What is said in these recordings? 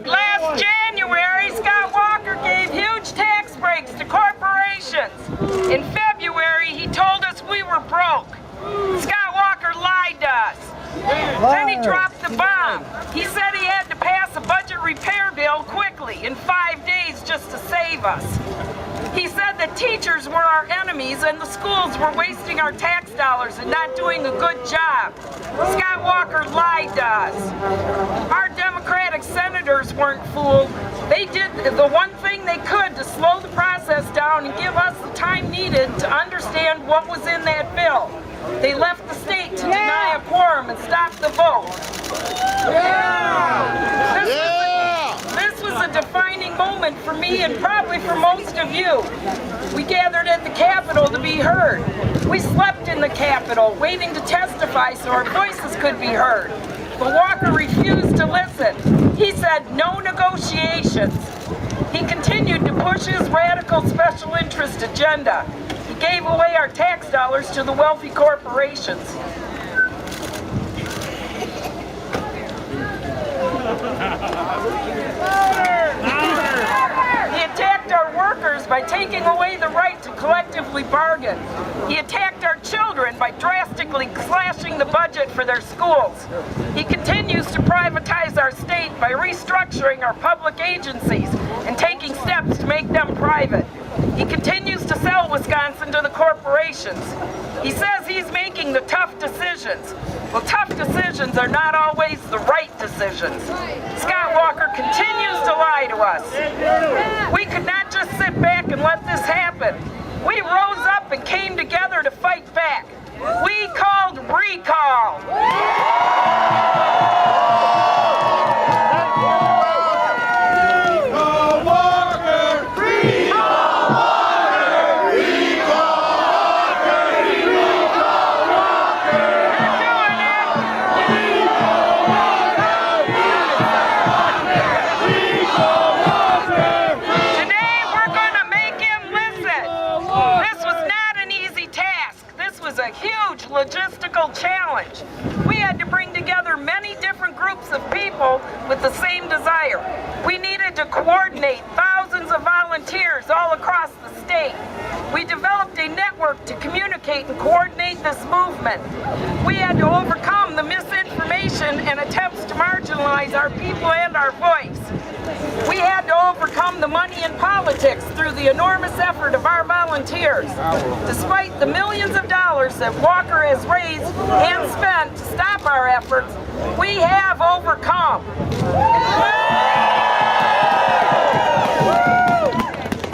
Last January, Scott Walker gave huge tax breaks to corporations. In February, he told us we were broke. Scott Walker lied to us. Then he dropped the bomb. He said he had to pass a budget repair bill quickly in 5 days just to save us. He said that teachers were our enemies and the schools were wasting our tax dollars and not doing a good job. Scott Walker lied to us. Our Democratic senators weren't fooled. They did the one thing they could to slow the process down and give us the time needed to understand what was in that bill. They left the state to deny a quorum and stop the vote. This was a defining moment for me and probably for most of you. We gathered at the Capitol to be heard. We slept in the Capitol, waiting to testify so our voices could be heard. But Walker refused to listen. He said no negotiations. He continued to push his radical special interest agenda. He gave away our tax dollars to the wealthy corporations. He attacked our workers by taking away the right to collectively bargain. He attacked our children by drastically slashing the budget for their schools. He continues to privatize our state by restructuring our public agencies and taking steps to make them private. He continues to sell Wisconsin to the corporations. He says he's making the tough decisions. Well, tough decisions are not always the right decisions. Scott Walker continues to lie to us. We could not just sit back and let this happen. We rose up and came together to fight back. We called recall. Logistical challenge. We had to bring together many different groups of people with the same desire. We needed to coordinate thousands of volunteers all across the state. We developed a network to communicate and coordinate this movement. We had to overcome the misinformation and attempts to marginalize our people and our voice. We had to overcome the money in politics through the enormous effort of our volunteers. Despite the millions of dollars that Walker has raised and spent to stop our efforts, we have overcome.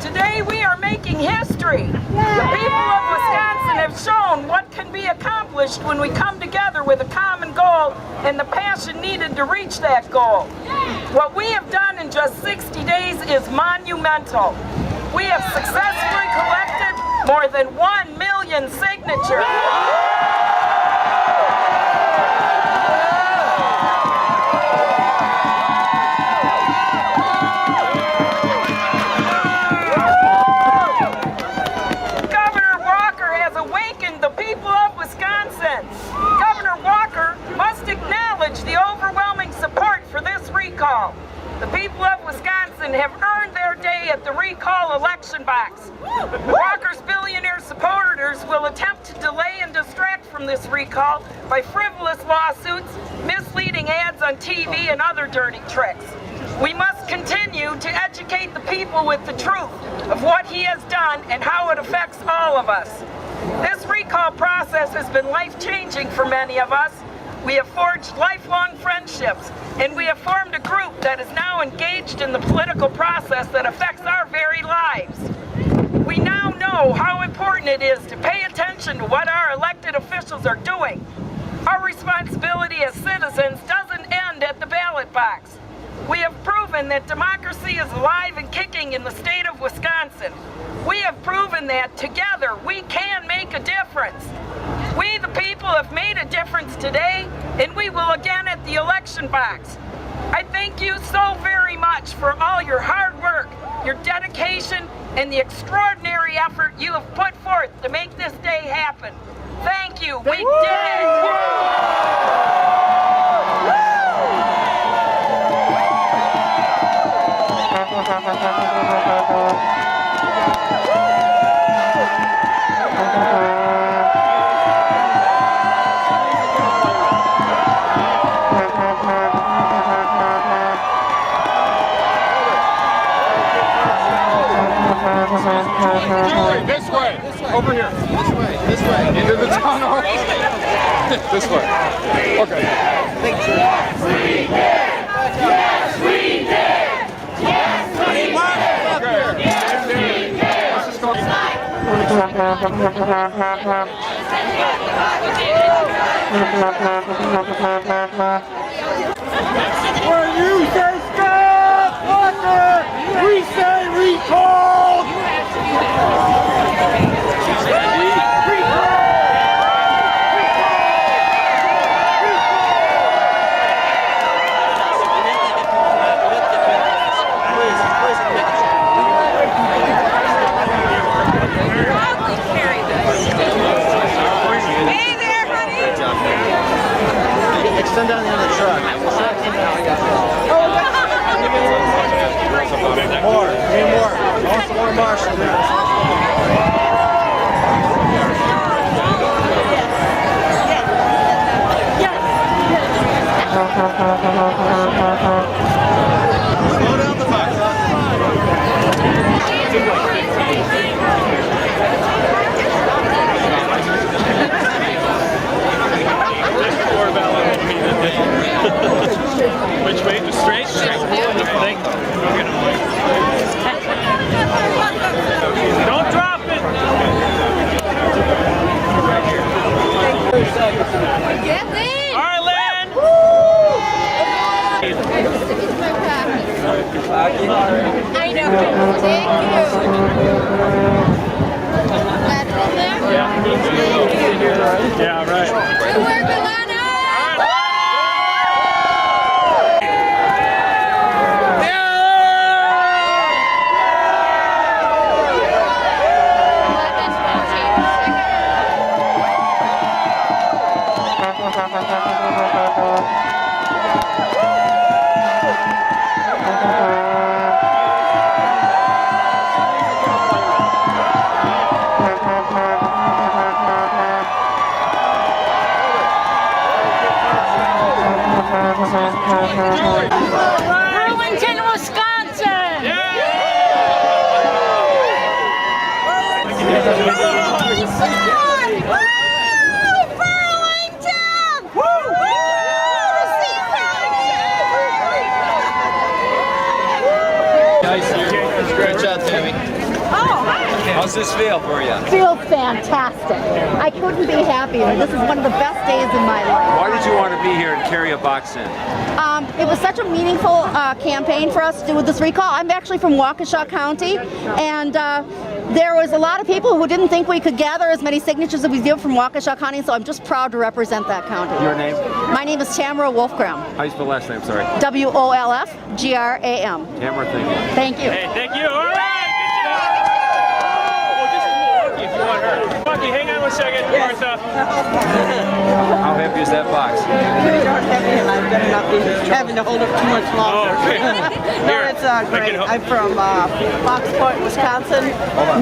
Today we are making history. The people of Wisconsin have shown what can be accomplished when we come together with a common goal and the passion needed to reach that goal. What we have done in just 60 days is monumental. We have successfully collected more than 1 million signatures. Governor Walker has awakened the people of Wisconsin. Governor Walker must acknowledge the overwhelming support for this recall. The people of Wisconsin have earned their day at the recall election box. Walker's billionaire supporters will attempt to delay and distract from this recall by frivolous lawsuits, misleading ads on TV, and other dirty tricks. We must continue to educate the people with the truth of what he has done and how it affects all of us. This recall process has been life-changing for many of us. We have forged lifelong friendships, and we have formed a group that is now engaged in the political process that affects our very lives. We now know how important it is to pay attention to what our elected officials are doing. Our responsibility as citizens doesn't end at the ballot box. We have proven that democracy is alive and kicking in the state of Wisconsin. We have proven that together we can make a difference. We, the people, have made a difference today, and we will again at the election box. I thank you so very much for all your hard work, your dedication, and the extraordinary effort you have put forth to make this day happen. Thank you. We did it. This way. Over here. This way. This way. Into the tunnel. This way. Okay. Yes, we did. Yes, we did. Yes, we did. Yes, we did. Let's just go. When you say stop, Walker, we say recall. Extend down the end of the truck. More. Need more. Also more Marshall there. Slow down the box. Which way? Just straight? Straight. Don't drop it! Get in! All right, Lynn! I know. Thank you. That's in there? Yeah, right. Good work, Milana! Burlington, Wisconsin! Great job, Tammy. How's this feel for you? Feels fantastic. I couldn't be happier. This is one of the best days in my life. Why did you want to be here and carry a box in? It was such a meaningful campaign for us to do with this recall. I'm actually from Waukesha County, and there was a lot of people who didn't think we could gather as many signatures as we did from Waukesha County, so I'm just proud to represent that county. Your name? My name is Tamara Wolfgram. How you spell last name? Sorry. Wolfgram. Tamara, thank you. Thank you. Hey, thank you. All right, good job. Oh, this is Milwaukee if you want her. Milwaukee, hang on one second, Martha. How happy is that box? Pretty darn heavy, and I better not be having to hold it too much longer. Oh, okay. No, Here, it's I great. can I'm from Fox Point, Wisconsin,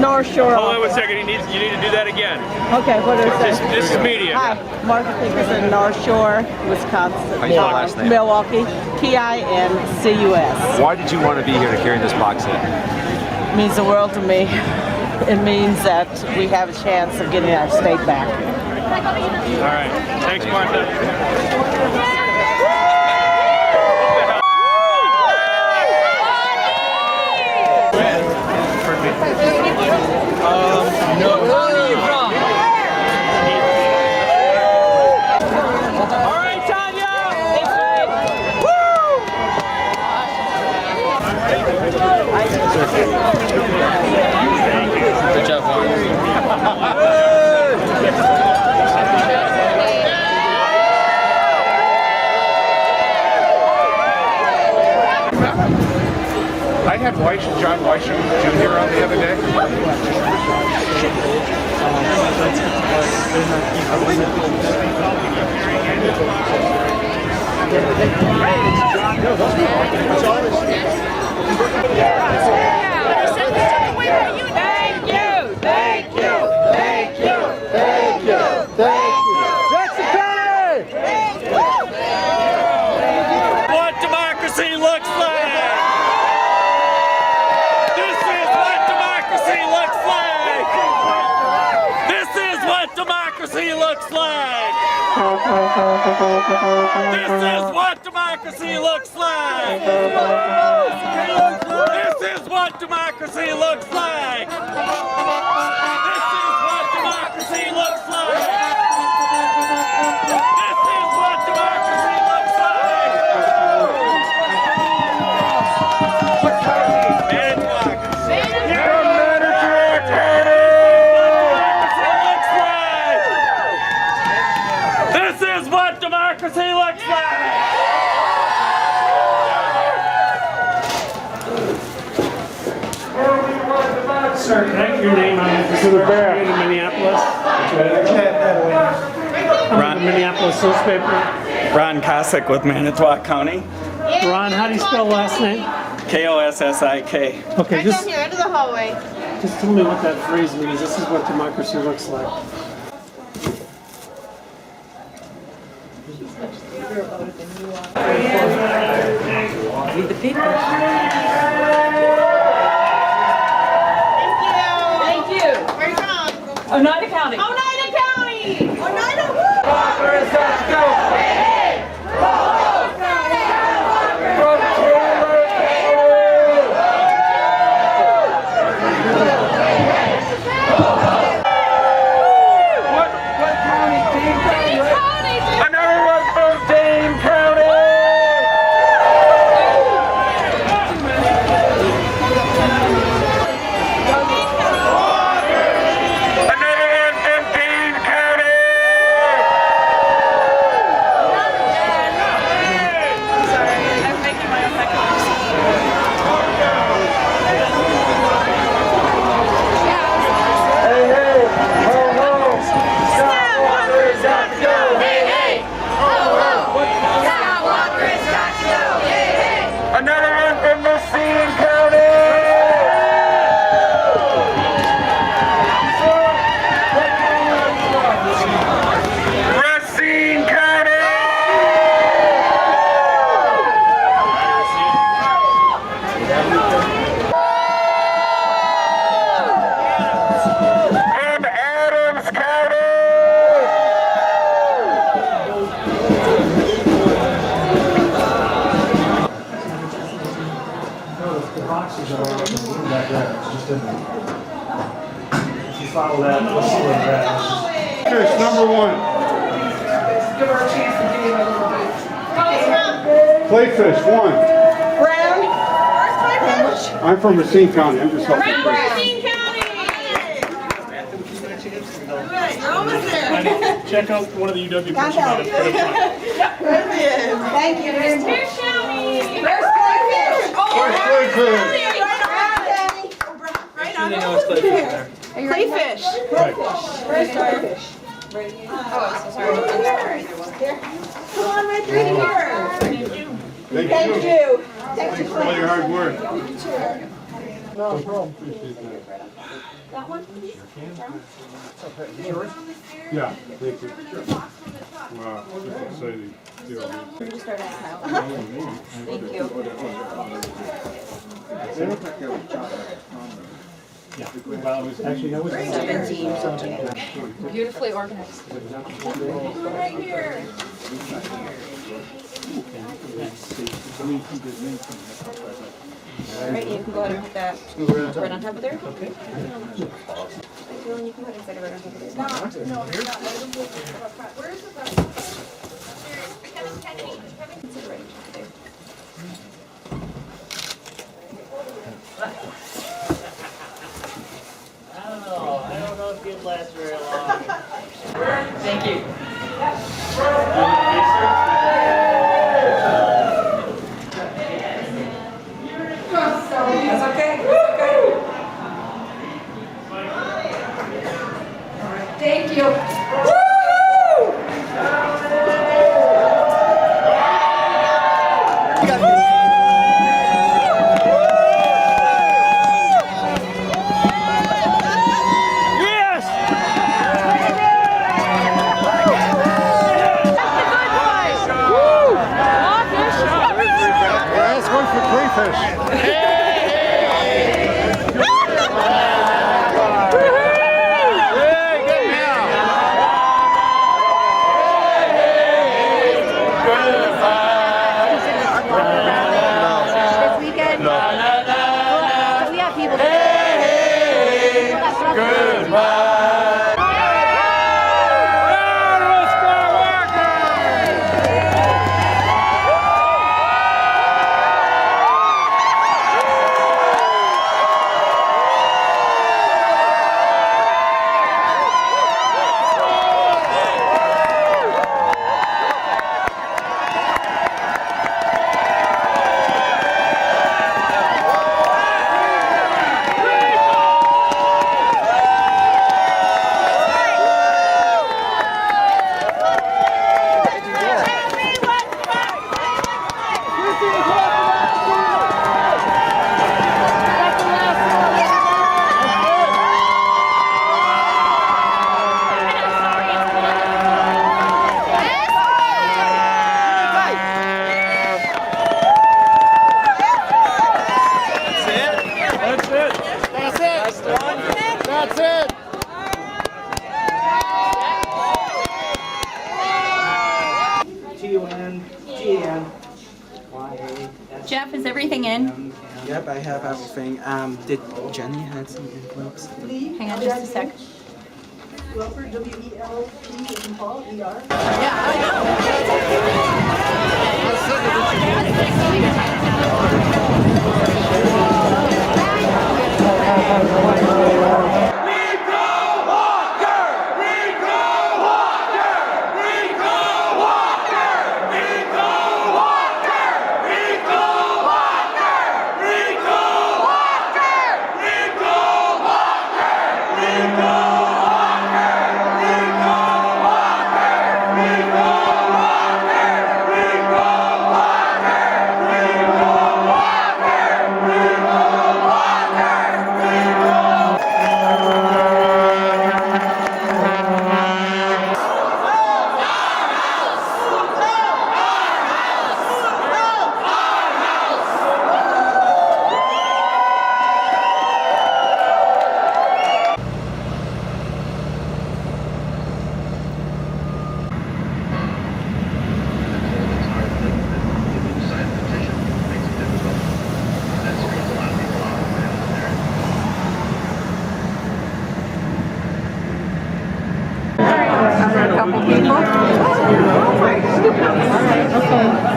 North Shore. Hold on one second. You need to do that again. Okay, what is This that? is media. Hi, Martha Pinkerton, North Shore, Wisconsin. How you spell last name? Milwaukee, Pincus. Why did you want to be here to carry this box in? Means the world to me. It means that we have a chance of getting our state back. All right. Thanks, Martha. No. Where are you from? All right, Tanya. Good job, Warren. I had John Weissman Jr. on the other day. Yeah. What democracy looks like! This is what democracy looks like! This is what democracy looks like! This is what democracy looks like! This is what democracy looks like! This is what democracy looks like! This is what democracy looks like! This is what democracy looks like! Sir, can I get your name on this? Is it in Minneapolis? Ron, The Minneapolis newspaper. Ron Kosick with Manitowoc County. Ron, how do you spell last name? Kossik. Okay, just Here, into the hallway. tell me what that phrase means. This is what democracy looks like. Read the paper. Thank you. Where are you from? Oneida County. Oneida County. Oneida. Another one from Dane County! Another one from Dane County! I'm making my own records. Another one from Racine County! Racine County! From Adams County! The boxes are back there. It's just in there. If you follow that, we'll see where they're at. Fish number 1. Give her a chance to get in a little bit. Playfish 1. Brown. I'm from Racine County. I'm just helping. Racine County. You're almost there. Check out one of the UW push about it. Thank you. There's Pierce County. There's Playfish. Playfish. Right on. Playfish. Where's Playfish? Oh, I'm so sorry. Come on, right through here. Thank you. Thanks for all your hard work. No problem. Appreciate that. That one? Yeah, thank you. Wow, this is exciting. We're just starting at Kyle. Thank you. Actually, that was 17. Beautifully organized. Right here. Alright, you can go ahead and put that right on top of there. Okay. Dylan, you can put it right on top of there. No, it's not. Where's the front? Kevin. Consider right on top of there. I don't know if it'd last very long. Thank you. That's okay. Thank you. Jeff, is everything in? Yep, I have everything. Did Jenny had some envelopes? Hang on just a sec. Welper, W-E-L-P, as in Paul, E-R.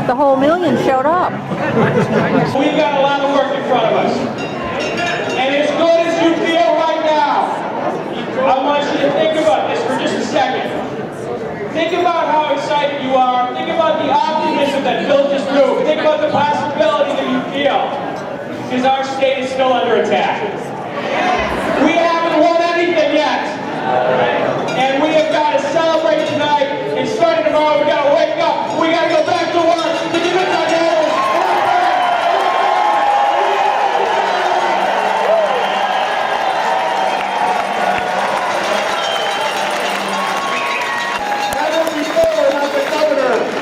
The whole million showed up. We've got a lot of work in front of us. And as good as you feel right now, I want you to think about this for just a second. Think about how excited you are. Think about the optimism that fills this room. Think about the possibility that you feel. Because our state is still under attack. We haven't won anything yet. And we have got to celebrate tonight. And starting tomorrow, we got to wake up. We got to go back to work.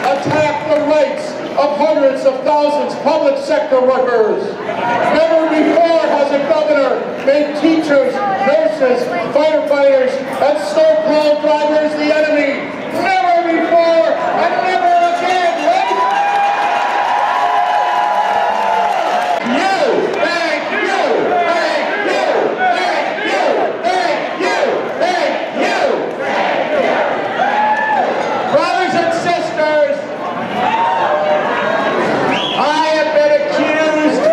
Attack the rights of hundreds of thousands of public sector workers. Never before has a governor made teachers, nurses, firefighters, and snowplow drivers the enemy. Never before and never again, right? You, thank you, thank you, thank you, thank you, thank you. Brothers and sisters, I have been accused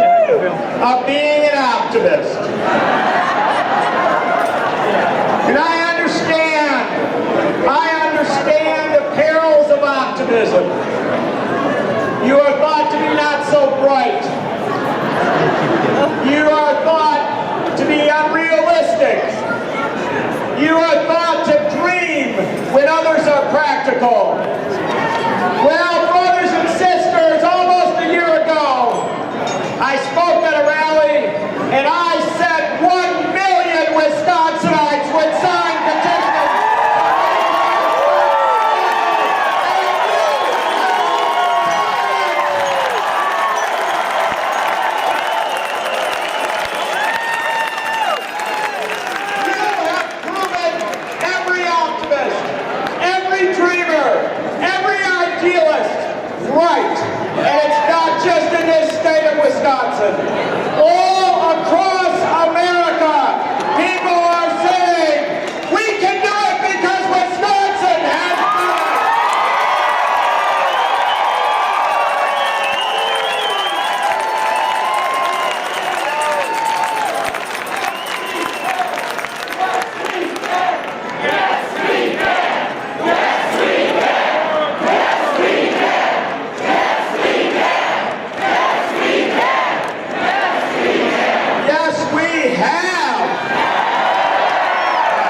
of being an optimist. And I understand the perils of optimism. You are thought to be not so bright. You are thought to be unrealistic. You are thought to dream when others are practical. Well, brothers and sisters, almost a year ago, I spoke at a rally and I said 1 million Wisconsinites would sign petitions. Right, and it's not just in this state of Wisconsin. All across America, people are saying, we can do it because Wisconsin has done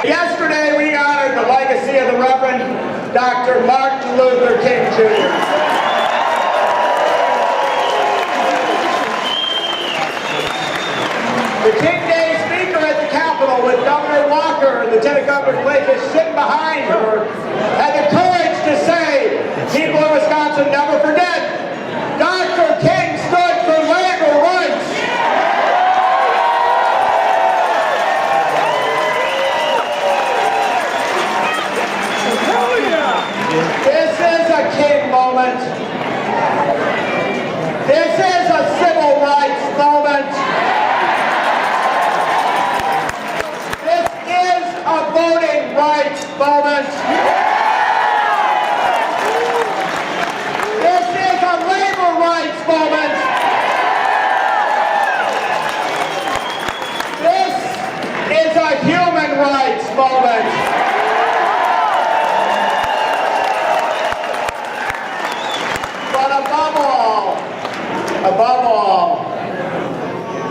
Yesterday, we honored the legacy of the Reverend Dr. Martin Luther King Jr. The King Day speaker at the Capitol with Governor Walker and Lieutenant Governor Blake is sitting behind her had the courage to say, people in Wisconsin never forget, Dr. King stood for labor rights. This is a King moment. This is a civil rights moment. This is a voting rights moment. This is a labor rights moment. This is a human rights moment. But above all,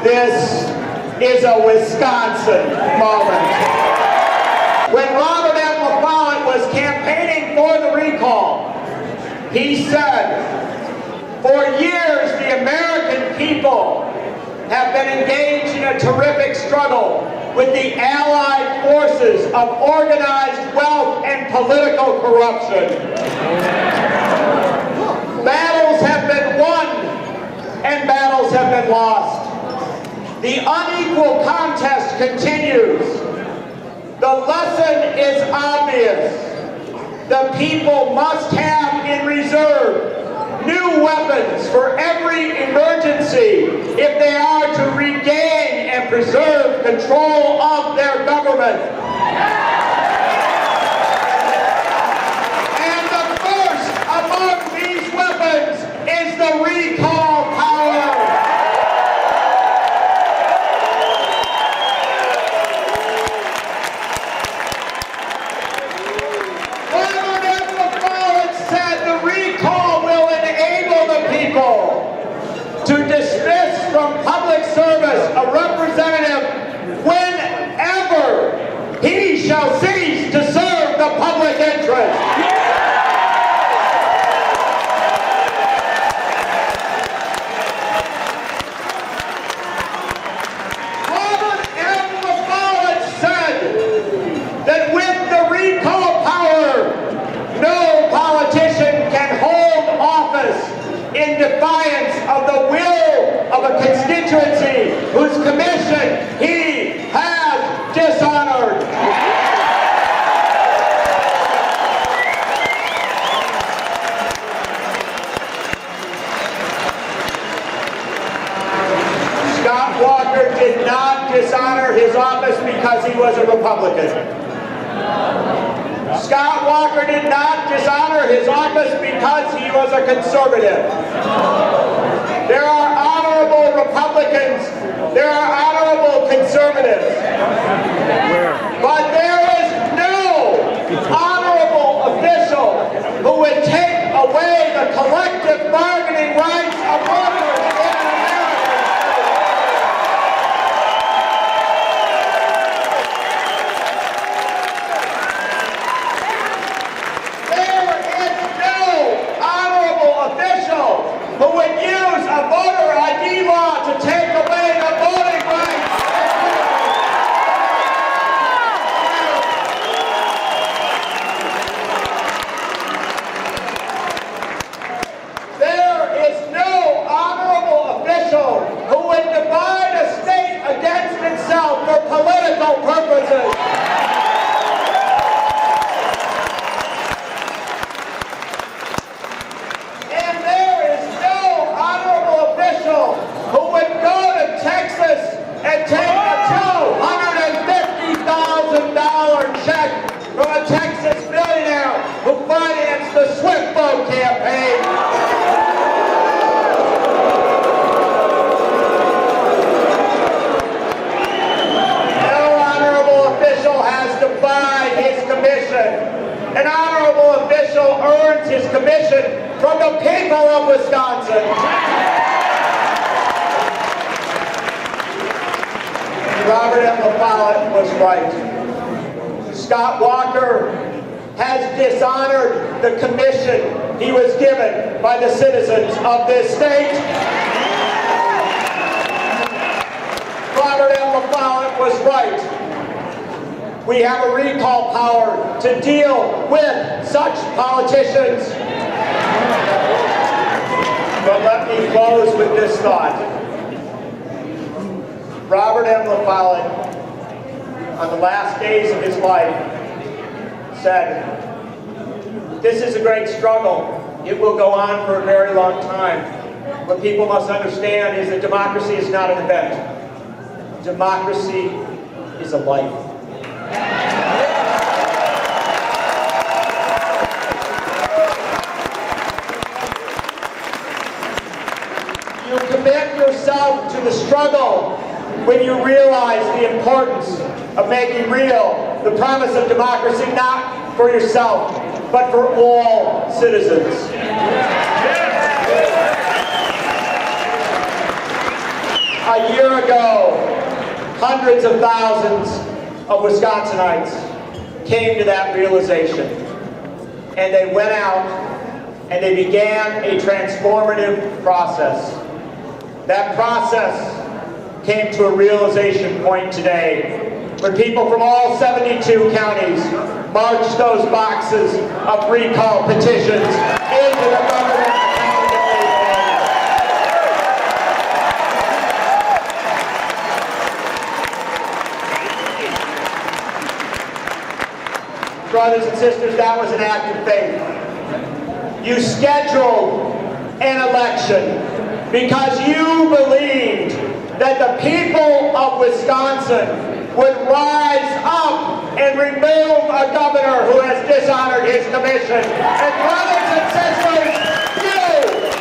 this is a Wisconsin moment. When Robert M. LaFollette was campaigning for the recall, he said, "For years, the American people have been engaged in a terrific struggle with the allied forces of organized wealth and political corruption. Battles have been won and battles have been lost. The unequal contest continues. The lesson is obvious. The people must have in reserve new weapons for every emergency if they are to regain and preserve control of their government. And the first among these weapons is the recall power. Robert M. LaFollette said the recall will enable the people to dismiss from public service a representative whenever he shall cease to serve the public interest. Robert M. LaFollette said that with the recall power, no politician can hold office in defiance of the will of a constituency whose commission he has dishonored. Scott Walker did not dishonor his office because he was a Republican. Scott Walker did not dishonor his office because he was a conservative. There are honorable Republicans, there are honorable conservatives, but there is no honorable official who would take away the collective bargaining rights of workers in America. Who would use a voter ID law to take away the voting rights. There is no honorable official who would divide a state against itself for political purposes. Who would go to Texas and take a $250,000 check from a Texas billionaire who financed the Swift Boat campaign. No honorable official has defied his commission. An honorable official earns his commission from the people of Wisconsin. Robert M. LaFollette was right. Scott Walker has dishonored the commission he was given by the citizens of this state. Robert M. LaFollette was right. We have a recall power to deal with such politicians. But let me close with this thought. Robert M. LaFollette, on the last days of his life, said, "This is a great struggle. It will go on for a very long time. what people must understand is that democracy is not an event. Democracy is a life. You commit yourself to the struggle when you realize the importance of making real the promise of democracy, not for yourself, but for all citizens. A year ago, hundreds of thousands of Wisconsinites came to that realization, and they went out and they began a transformative process. That process came to a realization point today when people from all 72 counties marched those boxes of recall petitions into the government accountability board. Brothers and sisters, that was an act of faith. You scheduled an election because you believed that the people of Wisconsin would rise up and remove a governor who has dishonored his commission. And brothers and sisters, you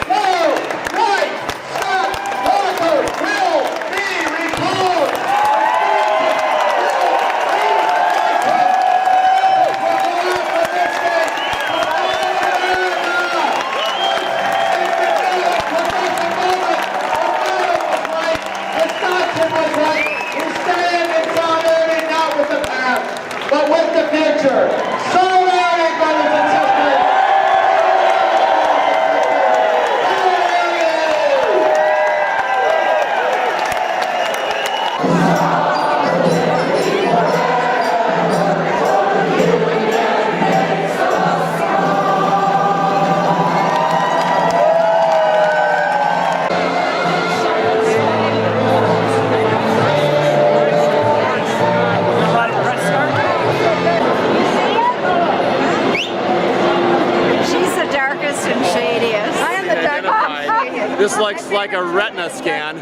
know right, Scott Walker will be recalled. But with the future. So ready, brothers and sisters. This looks like a retina scan.